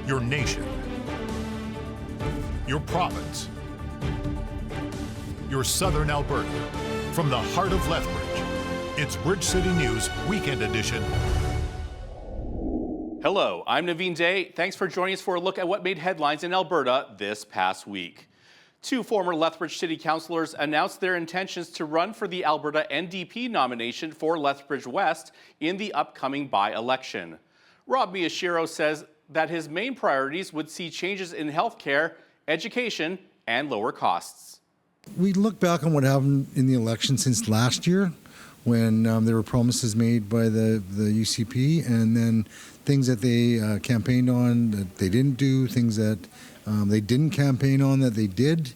your nation, your province, your southern Alberta. From the heart of Lethbridge, it's Bridge City News Weekend Edition. Hello, I'm Naveen Day. Thanks for joining us for a look at what made headlines in Alberta this past week. Two former Lethbridge City Councillors announced their intentions to run for the Alberta NDP nomination for Lethbridge West in the upcoming by-election. Rob Miyashiro says that his main priorities would see changes in healthcare, education, and lower costs. We look back on what happened in the election since last year when there were promises made by the UCP and then things that they campaigned on that they didn't do, things that they didn't campaign on that they did.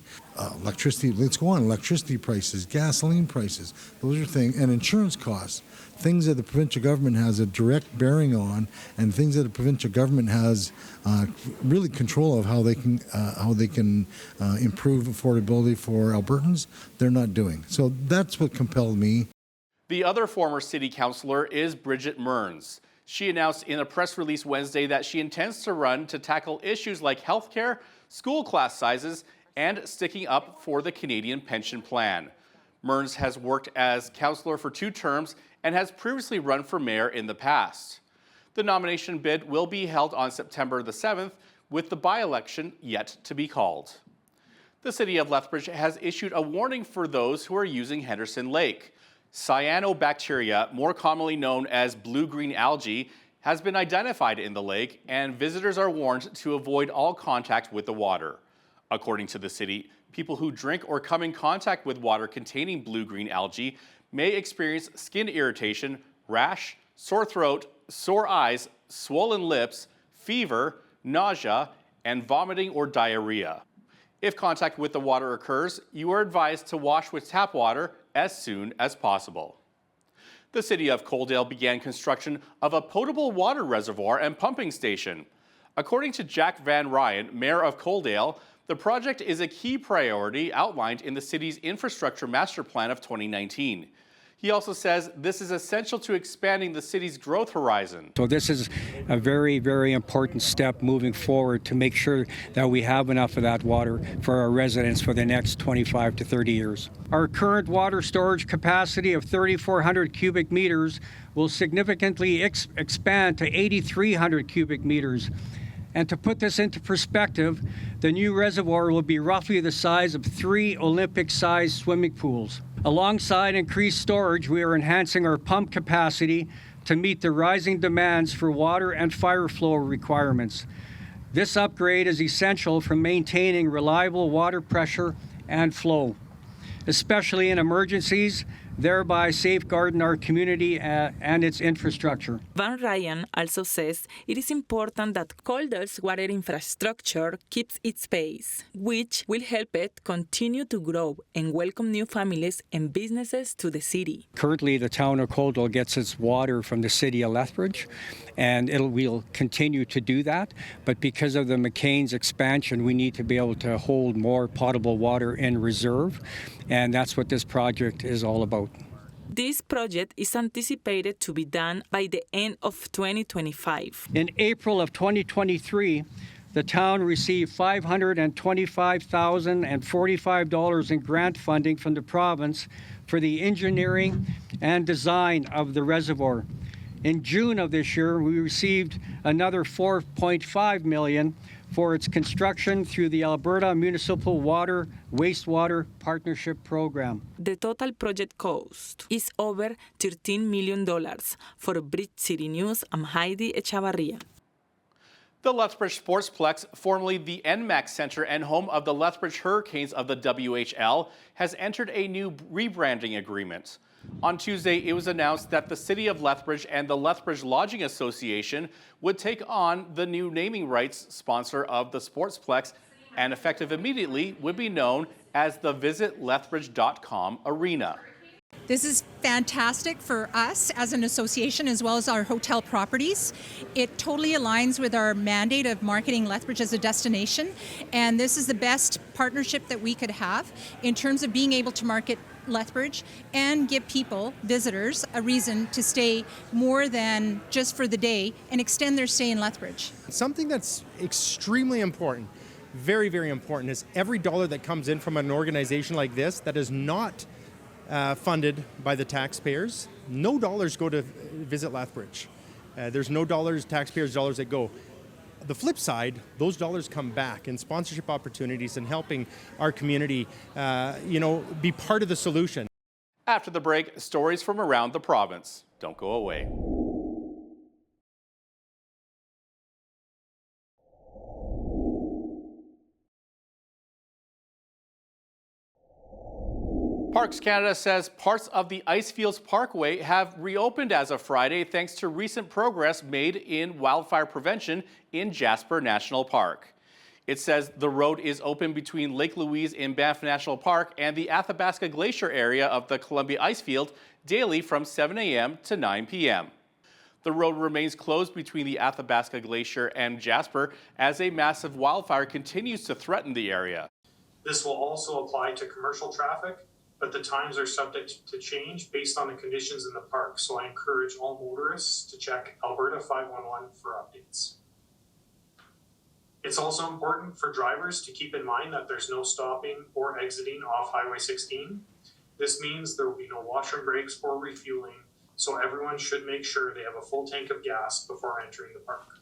Electricity, let's go on, electricity prices, gasoline prices, those are things, and insurance costs, things that the provincial government has a direct bearing on and things that the provincial government has really control of how they can improve affordability for Albertans, they're not doing. So that's what compelled me. The other former city councillor is Bridget Mearns. She announced in a press release Wednesday that she intends to run to tackle issues like healthcare, school class sizes, and sticking up for the Canadian Pension Plan. Mearns has worked as councillor for 2 terms and has previously run for mayor in the past. The nomination bid will be held on September the 7th, with the by-election yet to be called. The city of Lethbridge has issued a warning for those who are using Henderson Lake. Cyanobacteria, more commonly known as blue-green algae, has been identified in the lake, and visitors are warned to avoid all contact with the water. According to the city, people who drink or come in contact with water containing blue-green algae may experience skin irritation, rash, sore throat, sore eyes, swollen lips, fever, nausea, and vomiting or diarrhea. If contact with the water occurs, you are advised to wash with tap water as soon as possible. The city of Coaldale began construction of a potable water reservoir and pumping station. According to Jack Van Ryan, mayor of Coaldale, the project is a key priority outlined in the city's infrastructure master plan of 2019. He also says this is essential to expanding the city's growth horizon. So this is a very, very important step moving forward to make sure that we have enough of that water for our residents for the next 25 to 30 years. Our current water storage capacity of 3,400 cubic meters will significantly expand to 8,300 cubic meters. And to put this into perspective, the new reservoir will be roughly the size of 3 Olympic-sized swimming pools. Alongside increased storage, we are enhancing our pump capacity to meet the rising demands for water and fire flow requirements. This upgrade is essential for maintaining reliable water pressure and flow, especially in emergencies, thereby safeguarding our community and its infrastructure. Van Ryan also says it is important that Coaldale's water infrastructure keeps its pace, which will help it continue to grow and welcome new families and businesses to the city. Currently, the town of Coaldale gets its water from the city of Lethbridge, and we'll continue to do that. But because of the McCain's expansion, we need to be able to hold more potable water in reserve, and that's what this project is all about. This project is anticipated to be done by the end of 2025. In April of 2023, the town received $525,045 in grant funding from the province for the engineering and design of the reservoir. In June of this year, we received another $4.5 million for its construction through the Alberta Municipal Water Wastewater Partnership Program. The total project cost is over $13 million. For Bridge City News, I'm Heidi Echavarria. The Lethbridge Sportsplex, formerly the NMAX Center and home of the Lethbridge Hurricanes of the WHL, has entered a new rebranding agreement. On Tuesday, it was announced that the City of Lethbridge and the Lethbridge Lodging Association would take on the new naming rights sponsor of the Sportsplex, and effective immediately would be known as the visitlethbridge.com Arena. This is fantastic for us as an association as well as our hotel properties. It totally aligns with our mandate of marketing Lethbridge as a destination, and this is the best partnership that we could have in terms of being able to market Lethbridge and give people, visitors, a reason to stay more than just for the day and extend their stay in Lethbridge. Something that's extremely important, very, very important, is every dollar that comes in from an organization like this that is not funded by the taxpayers, no dollars go to Visit Lethbridge. There's no taxpayers' dollars that go. The flip side, those dollars come back in sponsorship opportunities and helping our community, be part of the solution. After the break, stories from around the province. Don't go away. Parks Canada says parts of the Icefields Parkway have reopened as of Friday thanks to recent progress made in wildfire prevention in Jasper National Park. It says the road is open between Lake Louise in Banff National Park and the Athabasca Glacier area of the Columbia Icefield daily from 7 a.m. to 9 p.m. The road remains closed between the Athabasca Glacier and Jasper as a massive wildfire continues to threaten the area. This will also apply to commercial traffic, but the times are subject to change based on the conditions in the park. So I encourage all motorists to check Alberta 511 for updates. It's also important for drivers to keep in mind that there's no stopping or exiting off Highway 16. This means there will be no washroom breaks or refueling, so everyone should make sure they have a full tank of gas before entering the park.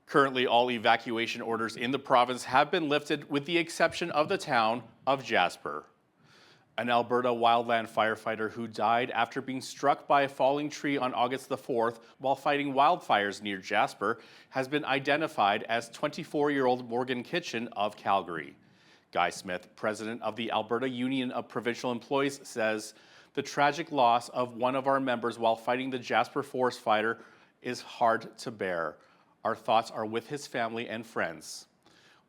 Currently, all evacuation orders in the province have been lifted with the exception of the town of Jasper. An Alberta wildland firefighter who died after being struck by a falling tree on August the 4th while fighting wildfires near Jasper has been identified as 24-year-old Morgan Kitchen of Calgary. Guy Smith, president of the Alberta Union of Provincial Employees, says the tragic loss of one of our members while fighting the Jasper forest fire is hard to bear. Our thoughts are with his family and friends.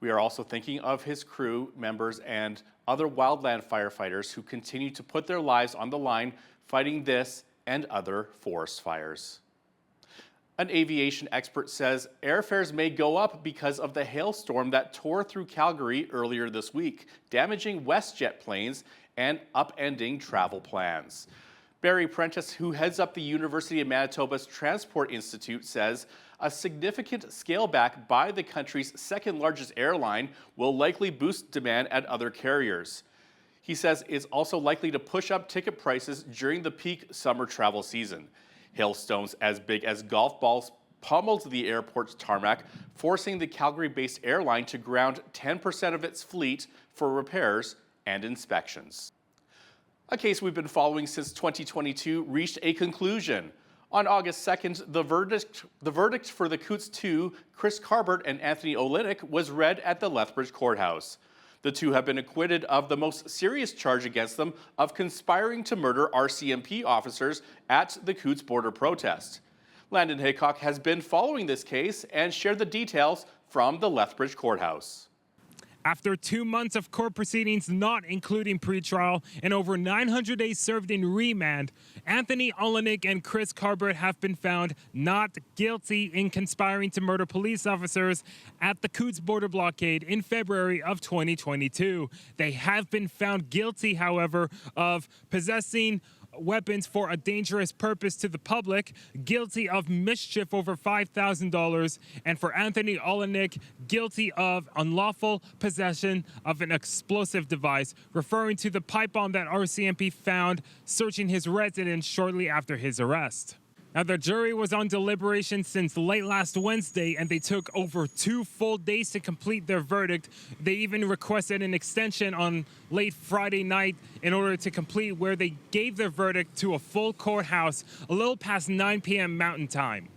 We are also thinking of his crew members and other wildland firefighters who continue to put their lives on the line fighting this and other forest fires. An aviation expert says airfares may go up because of the hailstorm that tore through Calgary earlier this week, damaging WestJet planes and upending travel plans. Barry Prentice, who heads up the University of Manitoba's Transport Institute, says a significant scale back by the country's second largest airline will likely boost demand at other carriers. He says it's also likely to push up ticket prices during the peak summer travel season. Hailstones as big as golf balls pummeled the airport's tarmac, forcing the Calgary-based airline to ground 10% of its fleet for repairs and inspections. A case we've been following since 2022 reached a conclusion. On August 2nd, the verdict for the Coutts 2, Chris Carbert and Anthony Olenek, was read at the Lethbridge courthouse. The two have been acquitted of the most serious charge against them of conspiring to murder RCMP officers at the Coutts border protest. Landon Haycock has been following this case and shared the details from the Lethbridge courthouse. After 2 months of court proceedings, not including pretrial, and over 900 days served in remand, Anthony Olenek and Chris Carbert have been found not guilty in conspiring to murder police officers at the Coutts border blockade in February of 2022. They have been found guilty, however, of possessing weapons for a dangerous purpose to the public, guilty of mischief over $5,000, and for Anthony Olenek, guilty of unlawful possession of an explosive device, referring to the pipe bomb that RCMP found searching his residence shortly after his arrest. Now, the jury was on deliberation since late last Wednesday, and they took over 2 full days to complete their verdict. They even requested an extension on late Friday night in order to complete, where they gave their verdict to a full courthouse a little past 9 p.m. Mountain Time.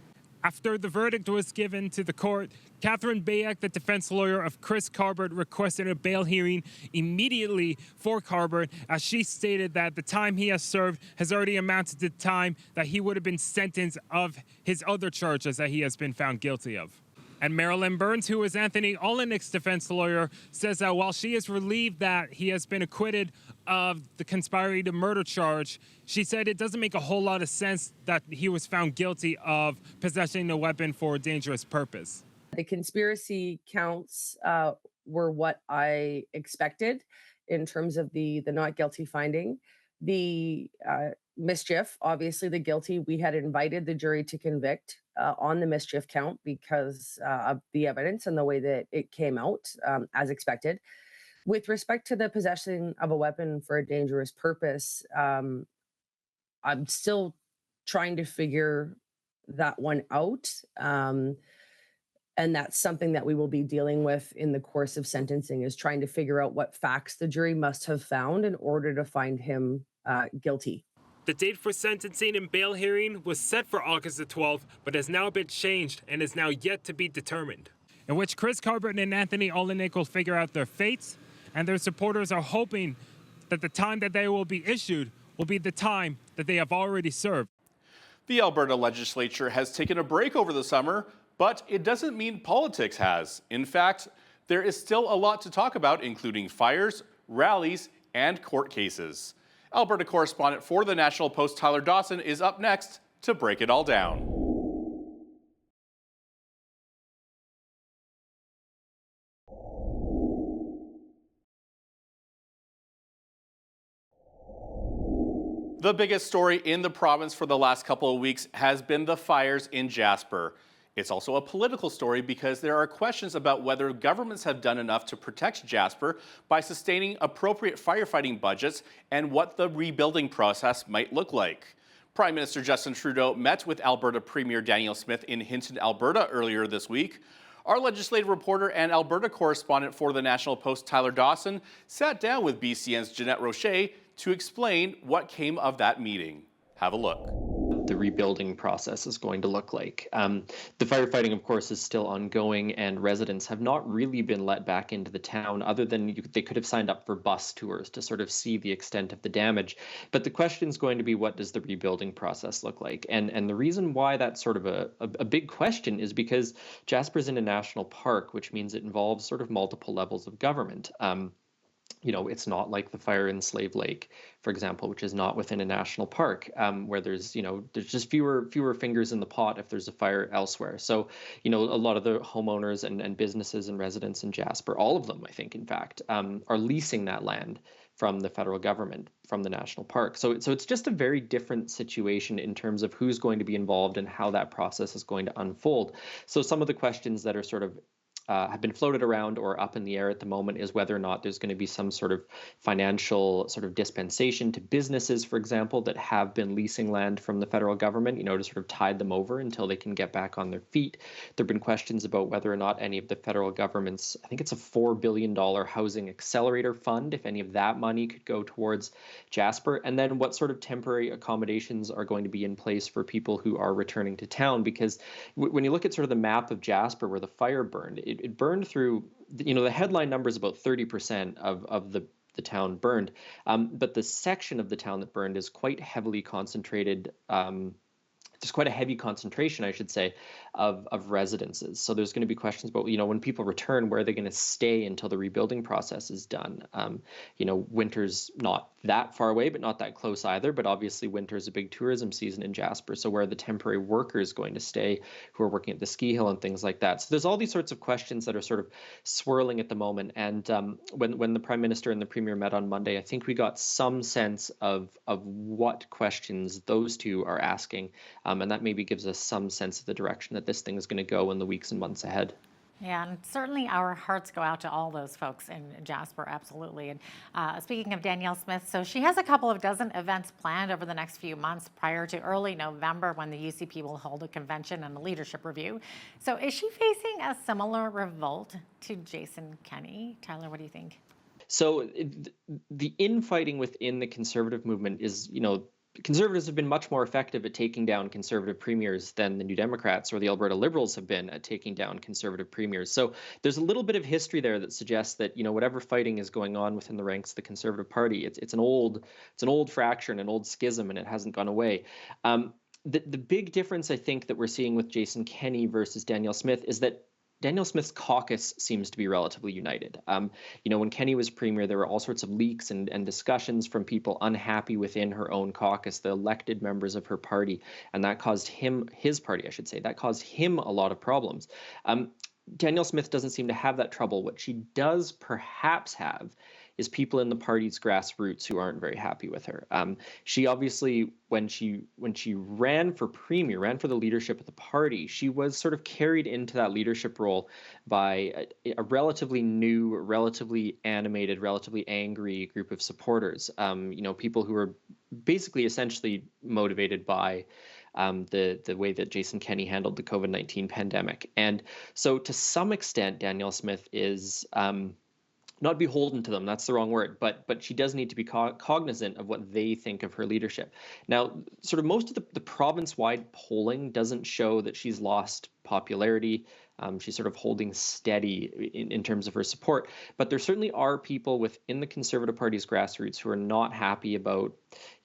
After the verdict was given to the court, Catherine Bayek, the defense lawyer of Chris Carbert, requested a bail hearing immediately for Carbert, as she stated that the time he has served has already amounted to time that he would have been sentenced of his other charges that he has been found guilty of. And Marilyn Burns, who is Anthony Olenek's defense lawyer, says that while she is relieved that he has been acquitted of the conspiring to murder charge, she said it doesn't make a whole lot of sense that he was found guilty of possessing a weapon for a dangerous purpose. The conspiracy counts were what I expected in terms of the not guilty finding. The mischief, obviously the guilty, we had invited the jury to convict on the mischief count because of the evidence and the way that it came out, as expected. With respect to the possession of a weapon for a dangerous purpose, I'm still trying to figure that one out. And that's something that we will be dealing with in the course of sentencing, is trying to figure out what facts the jury must have found in order to find him guilty. The date for sentencing and bail hearing was set for August the 12th, but has now been changed and is now yet to be determined, in which Chris Carbert and Anthony Olenek will figure out their fates, and their supporters are hoping that the time that they will be issued will be the time that they have already served. The Alberta legislature has taken a break over the summer, but it doesn't mean politics has. In fact, there is still a lot to talk about, including fires, rallies, and court cases. Alberta correspondent for the National Post, Tyler Dawson, is up next to break it all down. The biggest story in the province for the last couple of weeks has been the fires in Jasper. It's also a political story because there are questions about whether governments have done enough to protect Jasper by sustaining appropriate firefighting budgets and what the rebuilding process might look like. Prime Minister Justin Trudeau met with Alberta Premier Danielle Smith in Hinton, Alberta earlier this week. Our legislative reporter and Alberta correspondent for the National Post, Tyler Dawson, sat down with BCN's Jeanette Rocher to explain what came of that meeting. Have a look. The rebuilding process is going to look like. The firefighting, of course, is still ongoing, and residents have not really been let back into the town, other than they could have signed up for bus tours to sort of see the extent of the damage. But the question is going to be, what does the rebuilding process look like? And the reason why that's sort of a big question is because Jasper's in a national park, which means it involves sort of multiple levels of government. It's not like the fire in Slave Lake, for example, which is not within a national park, where there's just fewer fingers in the pot if there's a fire elsewhere. So, a lot of the homeowners and businesses and residents in Jasper, all of them, I think, in fact, are leasing that land from the federal government, from the national park. So it's just a very different situation in terms of who's going to be involved and how that process is going to unfold. So some of the questions that are sort of have been floated around or up in the air at the moment is whether or not there's going to be some sort of financial sort of dispensation to businesses, for example, that have been leasing land from the federal government, to sort of tide them over until they can get back on their feet. There have been questions about whether or not any of the federal government's, I think it's a $4 billion housing accelerator fund, if any of that money could go towards Jasper, and then what sort of temporary accommodations are going to be in place for people who are returning to town. Because when you look at sort of the map of Jasper where the fire burned, it burned through, the headline number is about 30% of the town burned. But the section of the town that burned is quite heavily concentrated. There's quite a heavy concentration, I should say, of residences. So there's going to be questions about, when people return, where are they going to stay until the rebuilding process is done? Winter's not that far away, but not that close either. But obviously winter is a big tourism season in Jasper. So where are the temporary workers going to stay who are working at the ski hill and things like that? So there's all these sorts of questions that are sort of swirling at the moment. And when the Prime Minister and the Premier met on Monday, I think we got some sense of what questions those two are asking. And that maybe gives us some sense of the direction that this thing is going to go in the weeks and months ahead. Yeah, and certainly our hearts go out to all those folks in Jasper, absolutely. And speaking of Danielle Smith, so she has a couple of dozen events planned over the next few months prior to early November, when the UCP will hold a convention and a leadership review. So is she facing a similar revolt to Jason Kenney? Tyler, what do you think? So the infighting within the Conservative movement is, Conservatives have been much more effective at taking down Conservative premiers than the New Democrats or the Alberta Liberals have been at taking down Conservative premiers. So there's a little bit of history there that suggests that, whatever fighting is going on within the ranks of the Conservative Party, it's an old fracture and an old schism, and it hasn't gone away. The big difference, I think, that we're seeing with Jason Kenney versus Danielle Smith is that Danielle Smith's caucus seems to be relatively united. When Kenney was premier, there were all sorts of leaks and discussions from people unhappy within her own caucus, the elected members of her party, and that caused his party, that caused him a lot of problems. Danielle Smith doesn't seem to have that trouble. What she does perhaps have is people in the party's grassroots who aren't very happy with her. She obviously, when she ran for premier, ran for the leadership of the party, she was sort of carried into that leadership role by a relatively new, relatively animated, relatively angry group of supporters. People who were basically essentially motivated by the way that Jason Kenney handled the COVID-19 pandemic. And so to some extent, Danielle Smith is not beholden to them, that's the wrong word, but she does need to be cognizant of what they think of her leadership. Now, sort of most of the province-wide polling doesn't show that she's lost popularity. She's sort of holding steady in terms of her support. But there certainly are people within the Conservative Party's grassroots who are not happy about,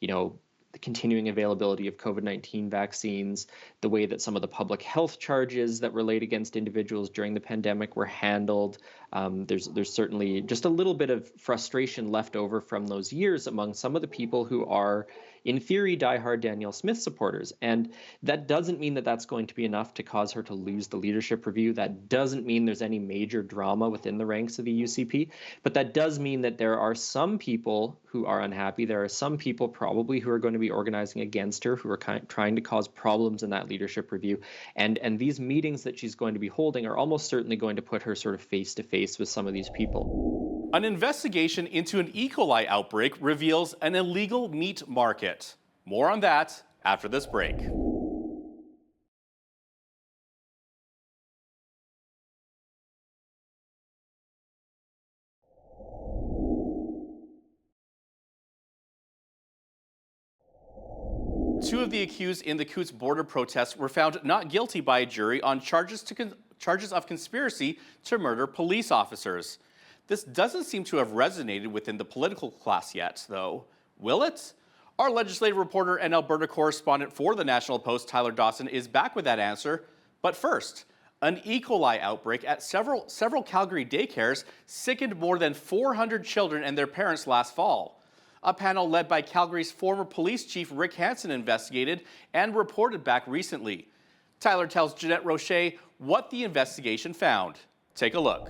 the continuing availability of COVID-19 vaccines, the way that some of the public health charges that were laid against individuals during the pandemic were handled. There's certainly just a little bit of frustration left over from those years among some of the people who are, in theory, diehard Danielle Smith supporters. And that doesn't mean that that's going to be enough to cause her to lose the leadership review. That doesn't mean there's any major drama within the ranks of the UCP. But that does mean that there are some people who are unhappy. There are some people probably who are going to be organizing against her, who are trying to cause problems in that leadership review. And these meetings that she's going to be holding are almost certainly going to put her sort of face to face with some of these people. An investigation into an E. coli outbreak reveals an illegal meat market. More on that after this break. Two of the accused in the Coutts border protests were found not guilty by a jury on charges of conspiracy to murder police officers. This doesn't seem to have resonated within the political class yet, though. Will it? Our legislative reporter and Alberta correspondent for the National Post, Tyler Dawson, is back with that answer. But first, an E. coli outbreak at several Calgary daycares sickened more than 400 children and their parents last fall. A panel led by Calgary's former police chief Rick Hansen investigated and reported back recently. Tyler tells Jeanette Roche what the investigation found. Take a look.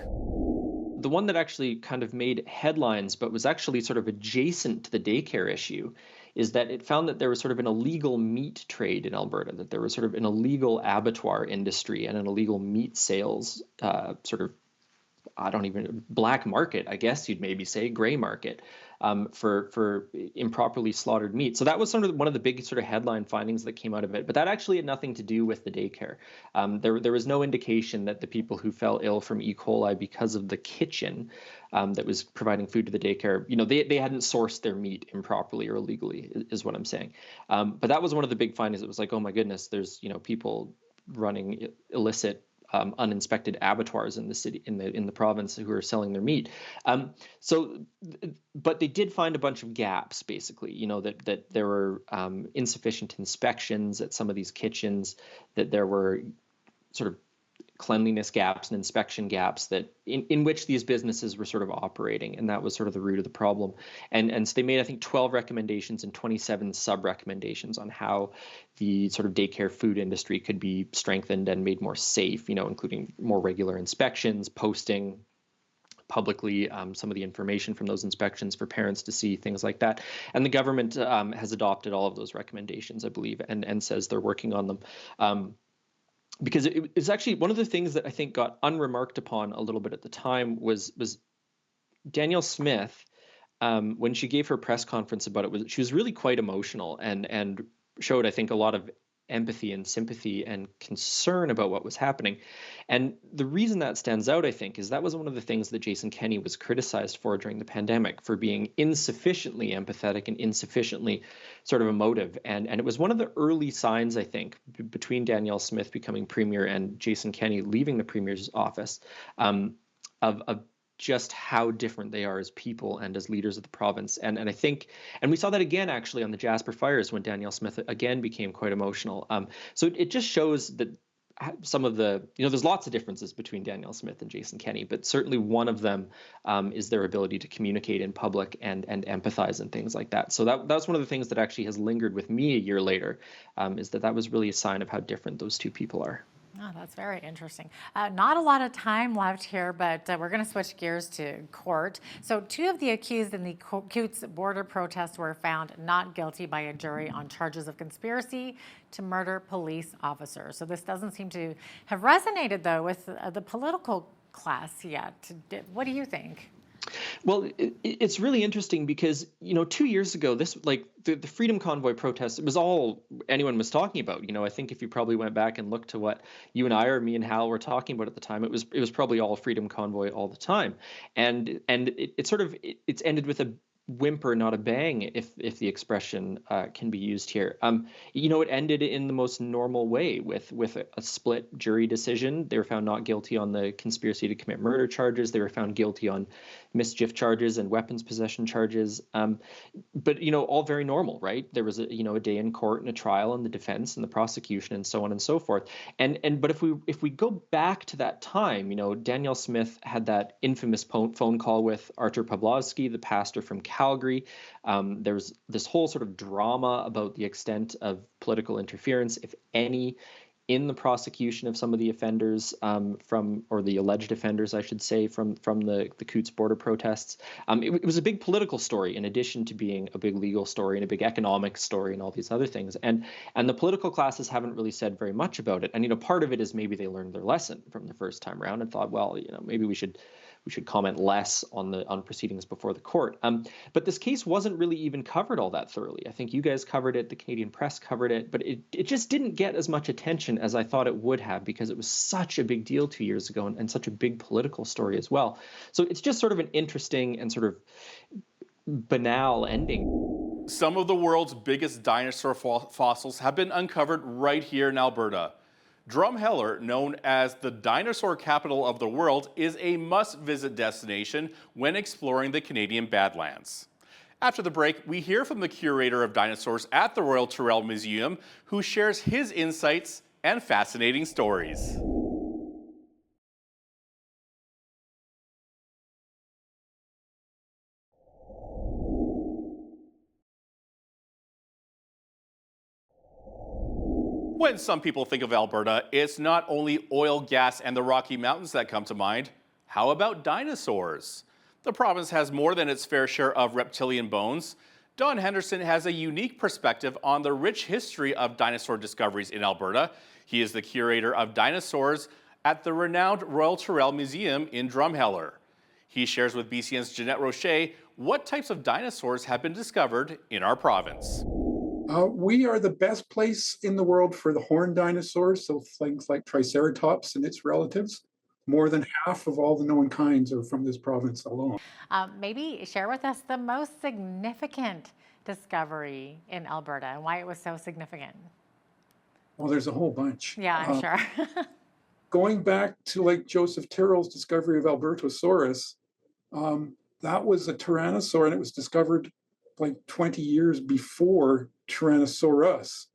The one that actually kind of made headlines but was actually sort of adjacent to the daycare issue is that it found that there was sort of an illegal meat trade in Alberta, that there was sort of an illegal abattoir industry and an illegal meat sales black market, I guess you'd maybe say, gray market, for improperly slaughtered meat. So that was sort of one of the big sort of headline findings that came out of it. But that actually had nothing to do with the daycare. There was no indication that the people who fell ill from E. coli because of the kitchen that was providing food to the daycare, they hadn't sourced their meat improperly or illegally, is what I'm saying. But that was one of the big findings. It was like, oh my goodness, there's people running illicit uninspected abattoirs in the city, in the province, who are selling their meat. But they did find a bunch of gaps, basically. That there were insufficient inspections at some of these kitchens, that there were sort of cleanliness gaps and inspection gaps that in which these businesses were sort of operating, and that was sort of the root of the problem. And so they made, I think, 12 recommendations and 27 sub-recommendations on how the sort of daycare food industry could be strengthened and made more safe, including more regular inspections, posting publicly some of the information from those inspections for parents to see, things like that. And the government has adopted all of those recommendations, I believe, and says they're working on them. Because it's actually one of the things that I think got unremarked upon a little bit at the time was Danielle Smith, when she gave her press conference about it, she was really quite emotional and showed, I think, a lot of empathy and sympathy and concern about what was happening. And the reason that stands out, I think, is that was one of the things that Jason Kenney was criticized for during the pandemic, for being insufficiently empathetic and insufficiently sort of emotive. And it was one of the early signs, I think, between Danielle Smith becoming premier and Jason Kenney leaving the premier's office, of just how different they are as people and as leaders of the province. And I think, and we saw that again, actually, on the Jasper fires, when Danielle Smith again became quite emotional. So it just shows that some of the, there's lots of differences between Danielle Smith and Jason Kenney, but certainly one of them is their ability to communicate in public and empathize and things like that. So that's one of the things that actually has lingered with me a year later, is that was really a sign of how different those two people are. Oh, that's very interesting. Not a lot of time left here, but we're going to switch gears to court. So 2 of the accused in the Coutts border protest were found not guilty by a jury on charges of conspiracy to murder police officers. So this doesn't seem to have resonated, though, with the political class yet. What do you think? Well, it's really interesting because, 2 years ago, this the Freedom Convoy protest, it was all anyone was talking about. I think if you probably went back and looked to what you and I or me and Hal were talking about at the time, it was probably all Freedom Convoy all the time. And it's ended with a whimper, not a bang, if the expression can be used here. It ended in the most normal way with a split jury decision. They were found not guilty on the conspiracy to commit murder charges. They were found guilty on mischief charges and weapons possession charges. But all very normal, right? There was a day in court and a trial and the defense and the prosecution and so on and so forth. But if we go back to that time, Danielle Smith had that infamous phone call with Artur Pawlowski, the pastor from Calgary. There was this whole sort of drama about the extent of political interference, if any, in the prosecution of some of the offenders or the alleged offenders, I should say, from the Coutts border protests. It was a big political story in addition to being a big legal story and a big economic story and all these other things. And the political classes haven't really said very much about it. And, part of it is maybe they learned their lesson from the first time around and thought, well, maybe we should comment less on proceedings before the court. But this case wasn't really even covered all that thoroughly. I think you guys covered it, the Canadian press covered it, but it just didn't get as much attention as I thought it would have because it was such a big deal 2 years ago and such a big political story as well. So it's just sort of an interesting and sort of banal ending. Some of the world's biggest dinosaur fossils have been uncovered right here in Alberta. Drumheller, known as the dinosaur capital of the world, is a must-visit destination when exploring the Canadian Badlands. After the break, we hear from the curator of dinosaurs at the Royal Tyrrell Museum, who shares his insights and fascinating stories. When some people think of Alberta, it's not only oil, gas, and the Rocky Mountains that come to mind. How about dinosaurs? The province has more than its fair share of reptilian bones. Don Henderson has a unique perspective on the rich history of dinosaur discoveries in Alberta. He is the curator of dinosaurs at the renowned Royal Tyrrell Museum in Drumheller. He shares with BCN's Jeanette Rocher what types of dinosaurs have been discovered in our province. We are the best place in the world for the horned dinosaurs, so things like Triceratops and its relatives. More than half of all the known kinds are from this province alone. Maybe share with us the most significant discovery in Alberta and why it was so significant. Well, there's a whole bunch. Yeah, I'm sure. Going back to like Joseph Tyrrell's discovery of Albertosaurus, that was a tyrannosaur and it was discovered like 20 years before Tyrannosaurus.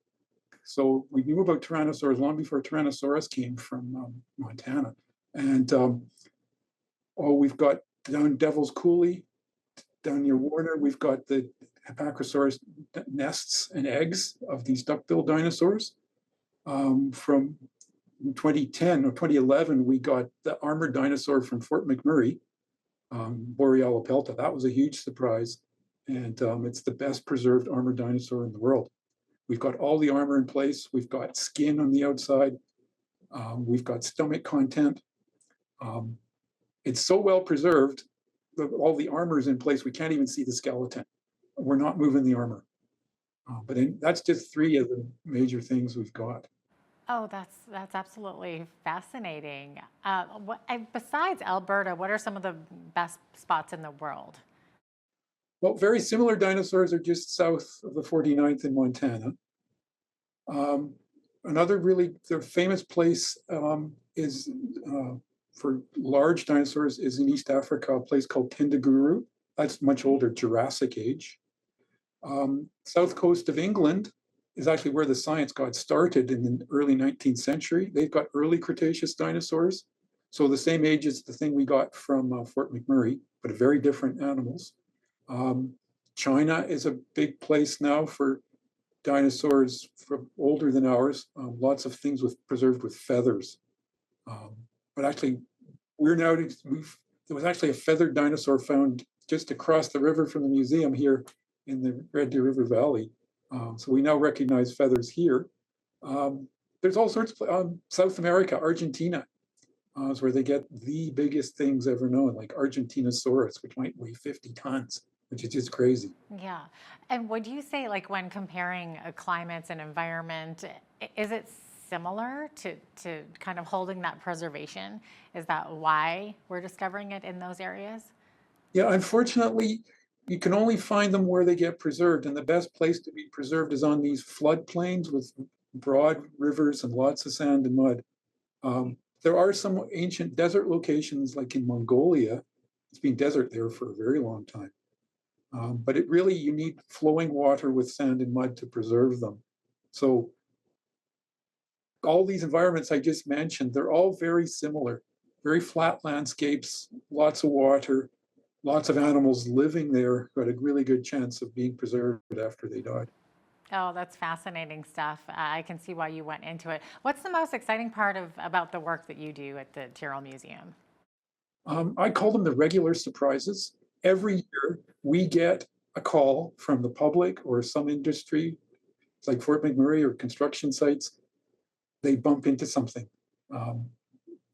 So we knew about tyrannosaurs long before Tyrannosaurus came from Montana. And we've got down Devil's Coulee, down near Warner, we've got the Hipparchosaurus nests and eggs of these duck-billed dinosaurs. From 2010 or 2011, we got the armored dinosaur from Fort McMurray, Boreal apelta. That was a huge surprise. And it's the best preserved armored dinosaur in the world. We've got all the armor in place. We've got skin on the outside. We've got stomach content. It's so well preserved that all the armor is in place. We can't even see the skeleton. We're not moving the armor. That's just 3 of the major things we've got. Oh, that's absolutely fascinating. Besides Alberta, what are some of the best spots in the world? Well, very similar dinosaurs are just south of the 49th in Montana. Another really famous place is for large dinosaurs is in East Africa, a place called Tendaguru. That's much older, Jurassic age. South coast of England is actually where the science got started in the early 19th century. They've got early Cretaceous dinosaurs. So the same age as the thing we got from Fort McMurray, but very different animals. China is a big place now for dinosaurs from older than ours, lots of things preserved with feathers. But actually, there was actually a feathered dinosaur found just across the river from the museum here in the Red Deer River Valley. So we now recognize feathers here. There's all sorts of South America, Argentina, is where they get the biggest things ever known, like Argentinosaurus, which might weigh 50 tons, which is just crazy. Yeah. And would you say, like, when comparing climates and environment, is it similar to kind of holding that preservation? Is that why we're discovering it in those areas? Yeah, unfortunately, you can only find them where they get preserved. And the best place to be preserved is on these floodplains with broad rivers and lots of sand and mud. There are some ancient desert locations, like in Mongolia. It's been desert there for a very long time. But you need flowing water with sand and mud to preserve them. So all these environments I just mentioned, they're all very similar, very flat landscapes, lots of water, lots of animals living there who had a really good chance of being preserved after they died. Oh, that's fascinating stuff. I can see why you went into it. What's the most exciting part about the work that you do at the Tyrrell Museum? I call them the regular surprises. Every year we get a call from the public or some industry, it's like Fort McMurray or construction sites. They bump into something.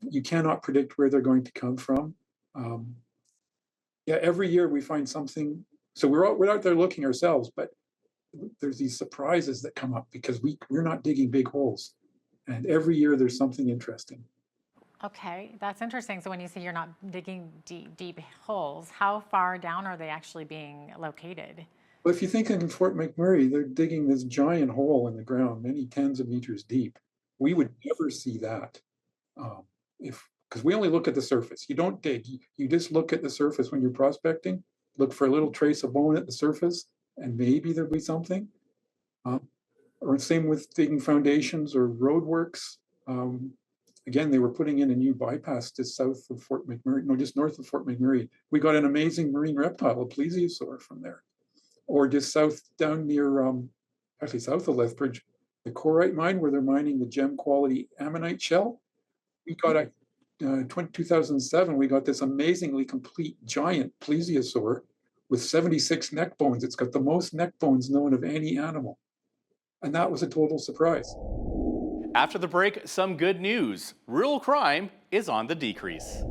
You cannot predict where they're going to come from. Every year we find something. So we're out there looking ourselves, but there's these surprises that come up because we're not digging big holes. And every year there's something interesting. Okay, that's interesting. So when you say you're not digging deep holes, how far down are they actually being located? Well, if you think in Fort McMurray, they're digging this giant hole in the ground, many tens of meters deep. We would never see that because we only look at the surface. You don't dig. You just look at the surface when you're prospecting. Look for a little trace of bone at the surface, and maybe there'll be something. Or same with digging foundations or roadworks. Again, they were putting in a new bypass just south of Fort McMurray, no, just north of Fort McMurray. We got an amazing marine reptile, a plesiosaur, from there. Or just down near, actually south of Lethbridge, the Corite mine where they're mining the gem quality ammonite shell. We got 2007, we got this amazingly complete giant plesiosaur with 76 neck bones. It's got the most neck bones known of any animal. And that was a total surprise. After the break, some good news. Rural crime is on the decrease.